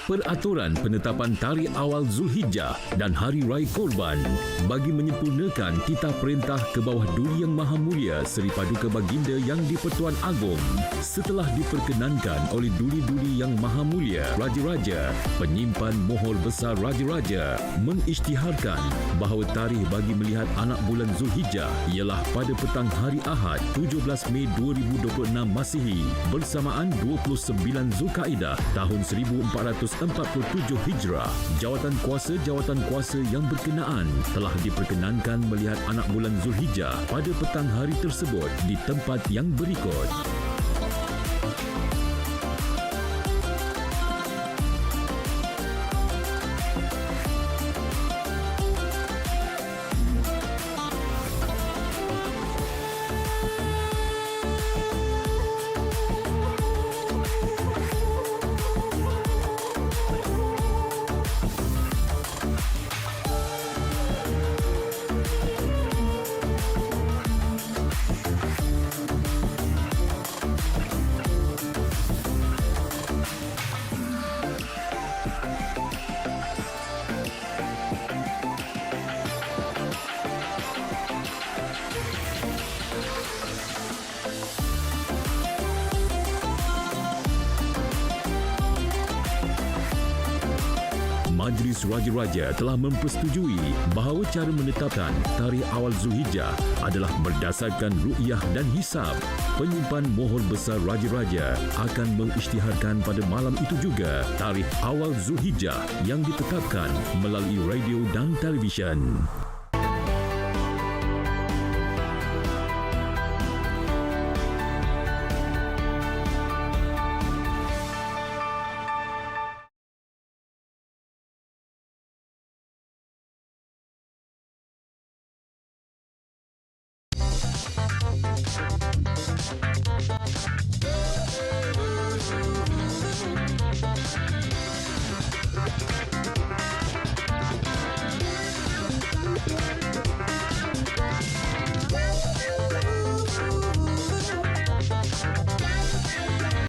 peraturan penetapan tarikh awal Zulhijjah dan Hari Raya Korban bagi menyempurnakan titah perintah ke bawah Duli Yang Maha Mulia Seri Paduka Baginda Yang di-Pertuan Agong setelah diperkenankan oleh Duli-Duli Yang Maha Mulia Raja-Raja penyimpan mohor besar Raja-Raja mengisytiharkan bahawa tarikh bagi melihat anak bulan Zulhijjah ialah pada petang hari Ahad 17 Mei 2026 Masihi bersamaan 29 Zulkaidah tahun 1447 Hijrah. Jawatan kuasa yang berkenaan telah diperkenankan melihat anak bulan Zulhijjah pada petang hari tersebut di tempat yang berikut. Majlis Raja-Raja telah mempersetujui bahawa cara menetapkan tarikh awal Zulhijjah adalah berdasarkan ru'yah dan hisab. Penyimpan mohor besar Raja-Raja akan mengisytiharkan pada malam itu juga tarikh awal Zulhijjah yang ditetapkan melalui radio dan televisyen.